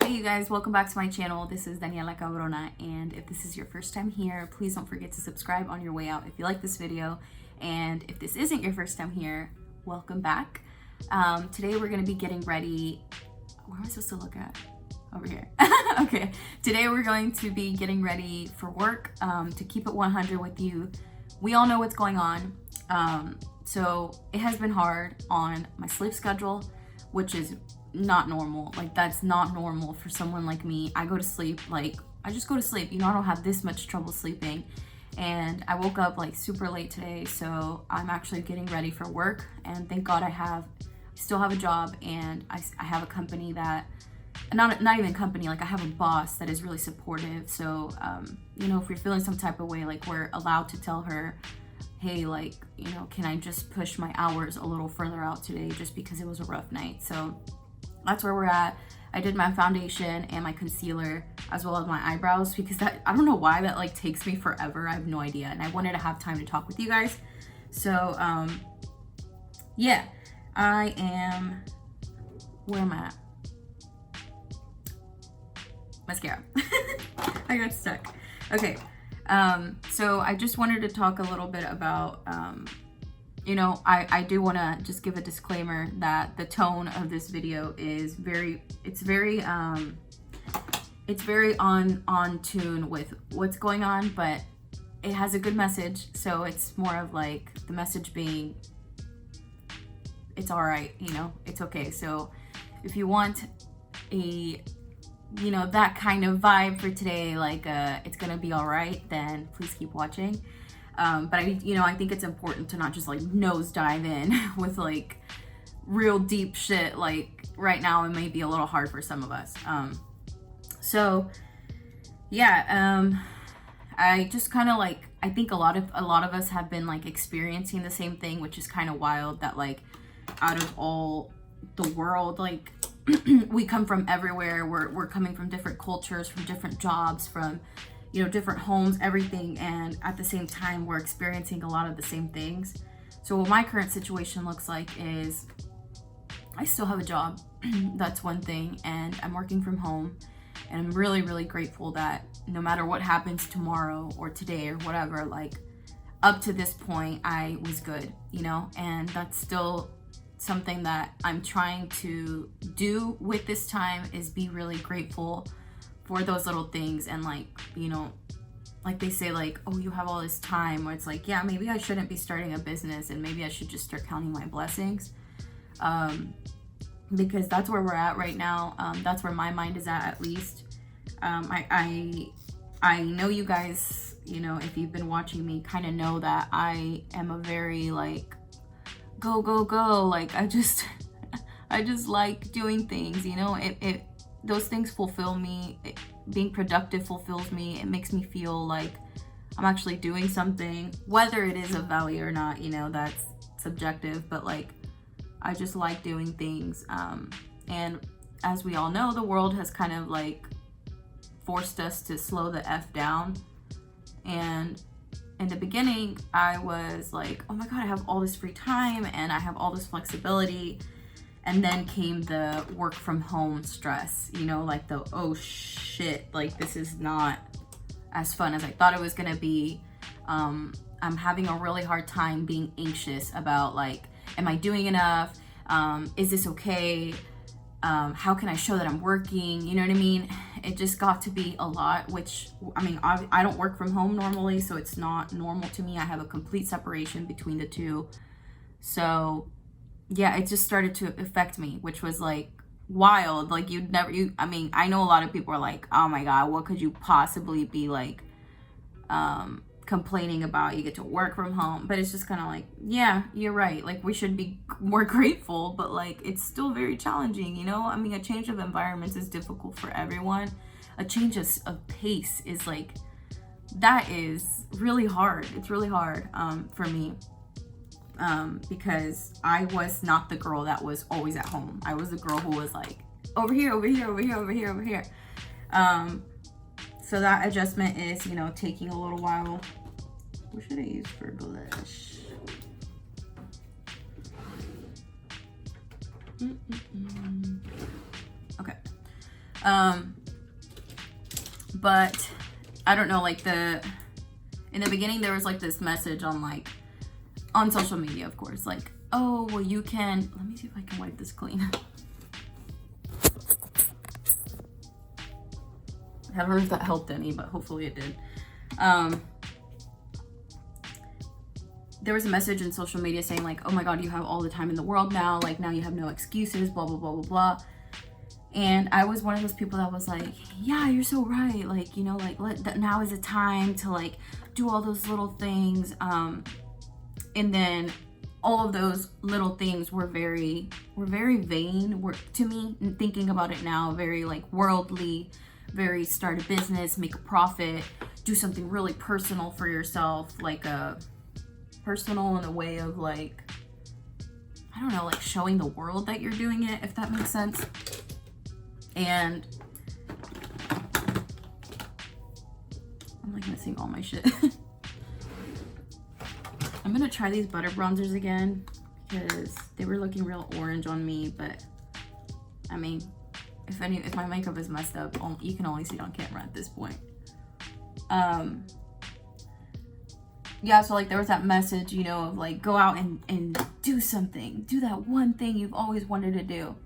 Hey you guys, welcome back to my channel. This is Daniela Cabrona, and if this is your first time here, please don't forget to subscribe on your way out if you like this video. And if this isn't your first time here, welcome back. Today we're going to be getting ready. Where am I supposed to look at? Over here. Okay, today we're going to be getting ready for work. To keep it 100 with you, we all know what's going on. So it has been hard on my sleep schedule, which is not normal. Like, that's not normal for someone like me. I go to sleep, like, I just go to sleep. You know, I don't have this much trouble sleeping. And I woke up like super late today, so I'm actually getting ready for work. And thank God I still have a job, and I have a company that, not even company, like I have a boss that is really supportive. So, you know, if we're feeling some type of way, like we're allowed to tell her, hey, like, you know, can I just push my hours a little further out today just because it was a rough night. So that's where we're at. I did my foundation and my concealer as well as my eyebrows because that, I don't know why that like takes me forever. I have no idea. And I wanted to have time to talk with you guys. So, yeah, I am, where am I at? Mascara. I got stuck. Okay. So I just wanted to talk a little bit about, you know, I do want to just give a disclaimer that the tone of this video is very on tune with what's going on, but it has a good message. So it's more of like the message being, it's all right, you know, it's okay. So if you want a, you know, that kind of vibe for today, like it's gonna be all right, then please keep watching. But I think it's important to not just like nose dive in with like real deep shit. Like right now, it may be a little hard for some of us. So yeah, I just kind of like, I think a lot of us have been like experiencing the same thing, which is kind of wild that like out of all the world, like we come from everywhere. We're coming from different cultures, from different jobs, from, you know, different homes, everything. And at the same time, we're experiencing a lot of the same things. So what my current situation looks like is I still have a job. That's one thing. And I'm working from home. And I'm really, really grateful that no matter what happens tomorrow or today or whatever, like up to this point, I was good, you know, and that's still something that I'm trying to do with this time, is be really grateful for those little things. And like, you know, like they say like, oh, you have all this time, where it's like, yeah, maybe I shouldn't be starting a business and maybe I should just start counting my blessings, because that's where we're at right now. That's where my mind is at least. I know you guys, you know, if you've been watching me, kind of know that I am a very like go like I just like doing things, you know. It those things fulfill me. Being productive fulfills me. It makes me feel like I'm actually doing something, whether it is of value or not, you know, that's subjective, but like I just like doing things. And as we all know, the world has kind of like forced us to slow the F down. And in the beginning, I was like, oh my God, I have all this free time and I have all this flexibility. And then came the work from home stress, you know, like the, oh shit, like this is not as fun as I thought it was gonna be. I'm having a really hard time being anxious about like, am I doing enough? Is this okay? How can I show that I'm working? You know what I mean? It just got to be a lot, which, I mean, I don't work from home normally, so it's not normal to me. I have a complete separation between the two. So yeah, it just started to affect me, which was like wild. Like I mean, I know a lot of people are like, oh my God, what could you possibly be like complaining about? You get to work from home. But it's just kind of like, yeah, you're right. Like we should be more grateful, but like it's still very challenging, you know? I mean, a change of environments is difficult for everyone. A change of pace is like, that is really hard. It's really hard for me. Because I was not the girl that was always at home. I was the girl who was like over here. So that adjustment is, you know, taking a little while. What should I use for blush? Okay. But I don't know, like in the beginning there was like this message on social media, of course, like, oh, well, you can, let me see if I can wipe this clean. I don't know if that helped any, but hopefully it did. There was a message in social media saying like, oh my God, you have all the time in the world now. Like now you have no excuses, blah, blah, blah, blah, blah. And I was one of those people that was like, yeah, you're so right. Like, you know, like now is the time to like do all those little things. And then all of those little things were very vain to me, and thinking about it now, very like worldly, very start a business, make a profit, do something really personal for yourself, like personal in a way of like, I don't know, like showing the world that you're doing it, if that makes sense. And I'm like missing all my shit. I'm gonna try these butter bronzers again because they were looking real orange on me, but I mean, if my makeup is messed up, you can only see it on camera at this point. Yeah, so like there was that message, you know, of like go out and do something, do that one thing you've always wanted to do.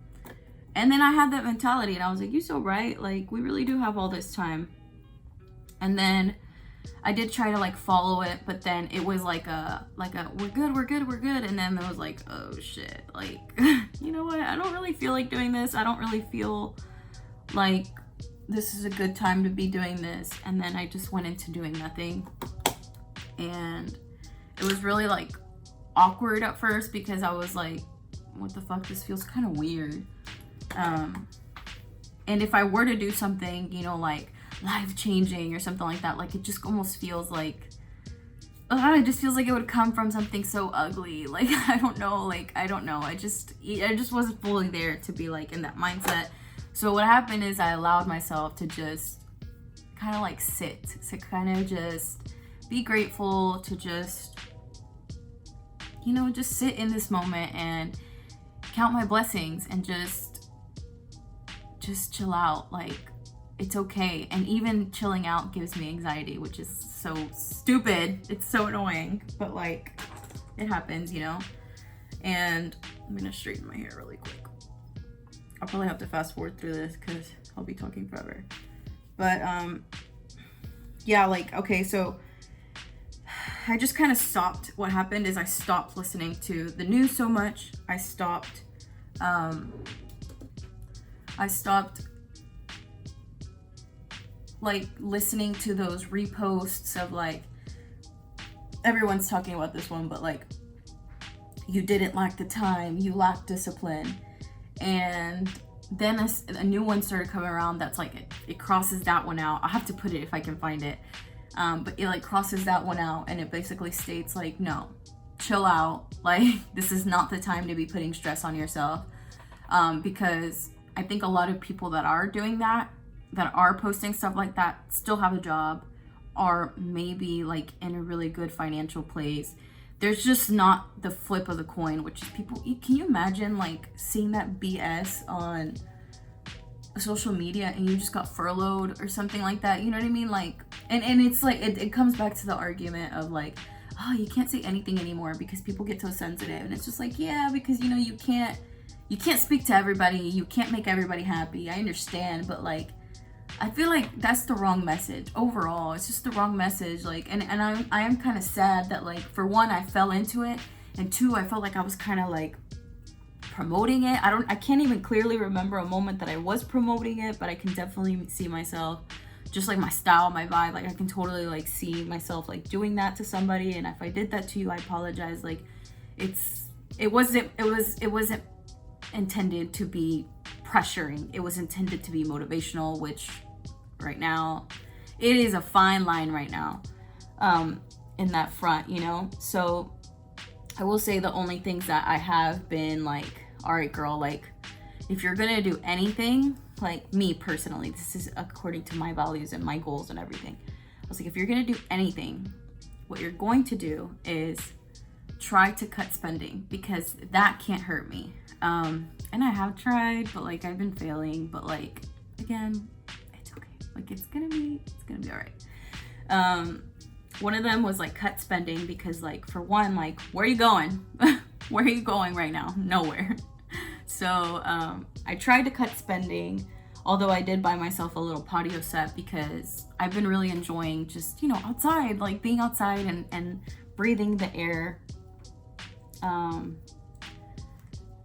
And then I had that mentality and I was like, you're so right, like we really do have all this time. And then I did try to like follow it, but then it was like a we're good, and then it was like, oh shit, like you know what, I don't really feel like doing this, I don't really feel like this is a good time to be doing this. And then I just went into doing nothing, and it was really like awkward at first because I was like, what the fuck, this feels kind of weird. And if I were to do something, you know, like life changing or something like that, like it just almost feels like, it just feels like it would come from something so ugly. Like I don't know, I just wasn't fully there to be like in that mindset. So what happened is I allowed myself to just kind of like to kind of just be grateful, to just, you know, just sit in this moment and count my blessings and just chill out. Like it's okay. And even chilling out gives me anxiety, which is so stupid. It's so annoying, but like it happens, you know. And I'm gonna straighten my hair really quick. I'll probably have to fast forward through this because I'll be talking forever. But yeah, like, okay, so I just kind of stopped. What happened is I stopped listening to the news so much. I stopped like listening to those reposts of like, everyone's talking about this one, but like, you didn't lack the time, you lacked discipline. And then a new one started coming around that's like, it crosses that one out. I'll have to put it if I can find it. But it like crosses that one out, and it basically states like, no, chill out. Like this is not the time to be putting stress on yourself. Because I think a lot of people that are doing that are posting stuff like that, still have a job, are maybe like in a really good financial place. There's just not the flip of the coin, which is people, can you imagine like seeing that BS on social media and you just got furloughed or something like that, you know what I mean? Like, and it's like, it comes back to the argument of like, oh, you can't say anything anymore because people get so sensitive. And it's just like, yeah, because you know, you can't speak to everybody, you can't make everybody happy. I understand, but like, I feel like that's the wrong message overall. It's just the wrong message. Like, and I am kind of sad that like, for one, I fell into it, and two, I felt like I was kind of like promoting it. I can't even clearly remember a moment that I was promoting it, but I can definitely see myself, just like my style, my vibe, like I can totally like see myself like doing that to somebody. And if I did that to you, I apologize. Like it wasn't intended to be pressuring. It was intended to be motivational, which right now it is a fine line right now in that front, you know. So I will say the only things that I have been like, all right, girl, like if you're gonna do anything, like me personally, this is according to my values and my goals and everything, I was like, if you're gonna do anything, what you're going to do is try to cut spending, because that can't hurt me. And I have tried, but like I've been failing, but like again, it's okay. Like it's gonna be all right. One of them was like cut spending, because like for one, like where are you going? Where are you going right now? Nowhere. So I tried to cut spending, although I did buy myself a little patio set because I've been really enjoying just, outside, like being outside and breathing the air.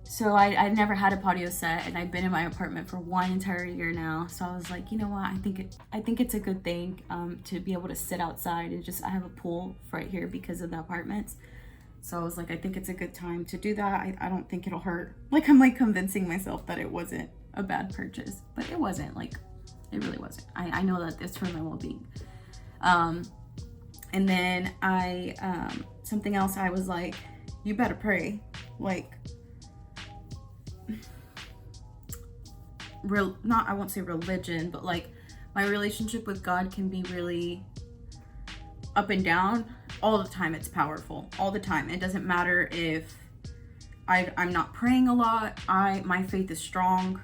So I never had a patio set, and I've been in my apartment for 1 entire year now. So I was like, you know what? I think it's a good thing to be able to sit outside and I have a pool right here because of the apartments. So I was like, I think it's a good time to do that. I don't think it'll hurt. Like I'm like convincing myself that it wasn't a bad purchase, but it wasn't. Like it really wasn't. I know that it's for my well-being. And then something else, I was like, you better pray. Like, I won't say religion, but like my relationship with God can be really up and down all the time. It's powerful all the time. It doesn't matter if I'm not praying a lot. My faith is strong,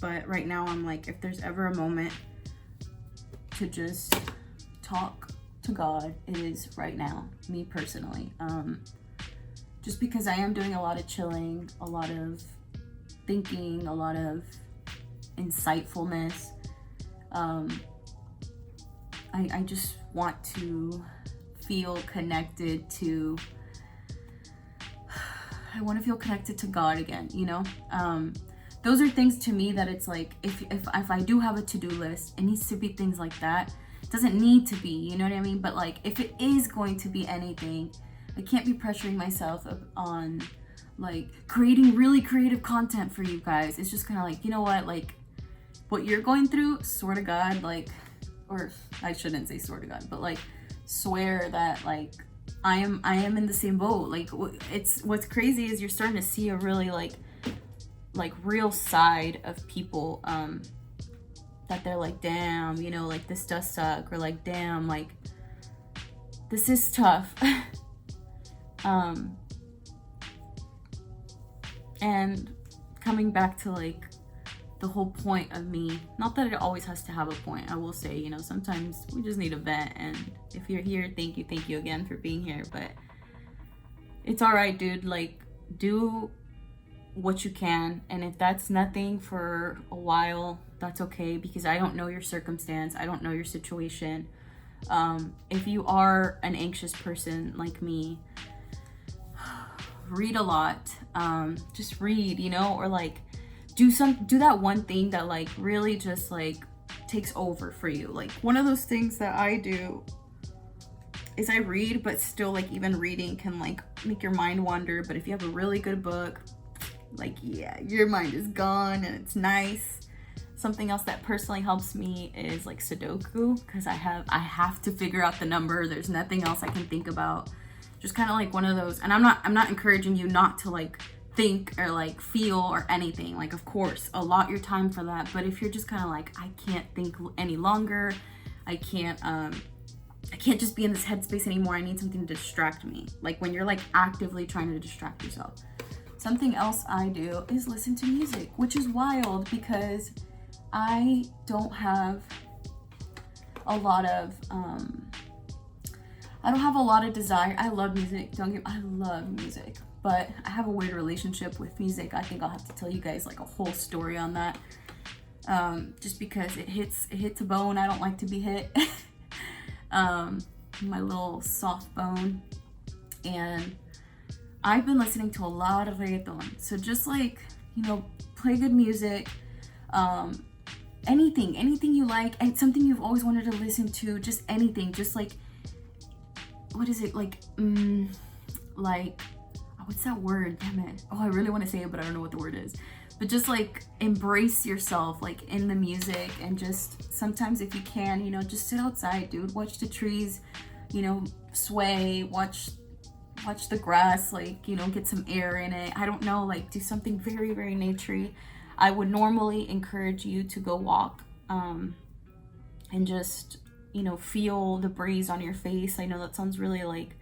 but right now I'm like, if there's ever a moment to just talk to God, it is right now, me personally. Just because I am doing a lot of chilling, a lot of thinking, a lot of insightfulness. I just want to feel connected to God again, those are things to me that it's like, if I do have a to-do list, it needs to be things like that. It doesn't need to be, you know what I mean? But like, if it is going to be anything, I can't be pressuring myself on like creating really creative content for you guys. It's just kind of like, you know what, like what you're going through, swear to God, like, or I shouldn't say swear to God, but like swear that like I am in the same boat. Like what's crazy is you're starting to see a really like real side of people, that they're like, damn, like this does suck, or like, damn, like this is tough. And coming back to like the whole point of me, not that it always has to have a point, I will say, sometimes we just need a vent, and if you're here, thank you again for being here. But it's all right, dude. Like, do what you can, and if that's nothing for a while, that's okay, because I don't know your circumstance, I don't know your situation. If you are an anxious person like me, read a lot. Just read, or like do that one thing that like really just like takes over for you. Like one of those things that I do is I read, but still like even reading can like make your mind wander. But if you have a really good book, like, yeah, your mind is gone and it's nice. Something else that personally helps me is like Sudoku, because I have to figure out the number. There's nothing else I can think about. Just kind of like one of those. And I'm not encouraging you not to like think or like feel or anything. Like, of course, allot your time for that. But if you're just kind of like, I can't think any longer, I can't just be in this headspace anymore, I need something to distract me. Like when you're like actively trying to distract yourself. Something else I do is listen to music, which is wild because I don't have a lot of desire. I love music. I love music, but I have a weird relationship with music. I think I'll have to tell you guys like a whole story on that. Just because it hits a bone I don't like to be hit. My little soft bone. And I've been listening to a lot of reggaeton. So just like, play good music. Anything you like, and something you've always wanted to listen to, just anything, just like, what is it, like, what's that word, damn it, I really want to say it, but I don't know what the word is, but just like, embrace yourself, like, in the music, and just, sometimes if you can, just sit outside, dude, watch the trees, sway, watch the grass, like, get some air in it, I don't know, like, do something very, very naturey. I would normally encourage you to go walk, and just, feel the breeze on your face. I know that sounds really like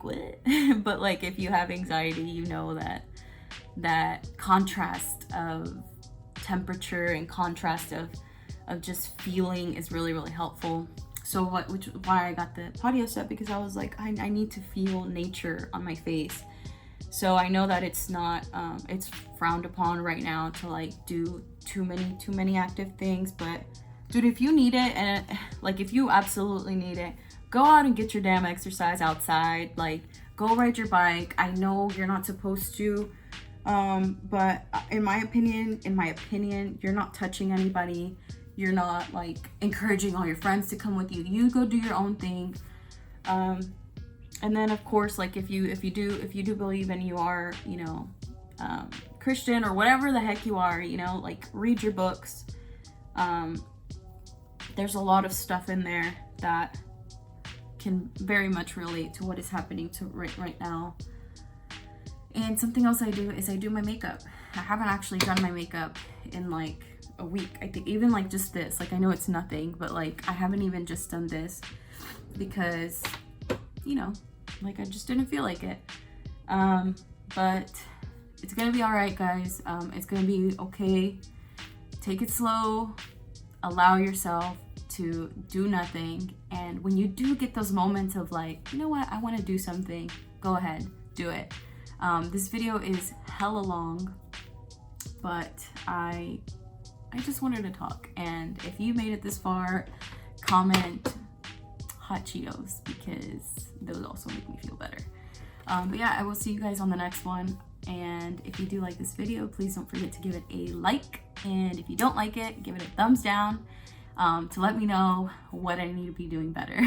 what? But like if you have anxiety, that contrast of temperature and contrast of of just feeling is really, really helpful. So which is why I got the patio set, because I was like, I need to feel nature on my face. So I know that it's not, it's frowned upon right now to like do too many active things, but dude, if you need it, and like if you absolutely need it, go out and get your damn exercise outside. Like, go ride your bike. I know you're not supposed to, but in my opinion, you're not touching anybody. You're not like encouraging all your friends to come with you. You go do your own thing. And then of course, like if you do believe and you are, you know, Christian or whatever the heck you are, you know, like read your books. There's a lot of stuff in there that can very much relate to what is happening to right now. And something else I do is I do my makeup. I haven't actually done my makeup in like a week. I think even like just this, like I know it's nothing, but like I haven't even just done this because, you know, like I just didn't feel like it. But it's gonna be all right, guys. It's gonna be okay. Take it slow. Allow yourself to do nothing. And when you do get those moments of like, you know what, I want to do something, go ahead, do it. This video is hella long, but I just wanted to talk. And if you made it this far, comment hot Cheetos, because those also make me feel better. But yeah, I will see you guys on the next one. And if you do like this video, please don't forget to give it a like. And if you don't like it, give it a thumbs down to let me know what I need to be doing better.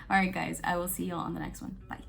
All right, guys, I will see you all on the next one. Bye.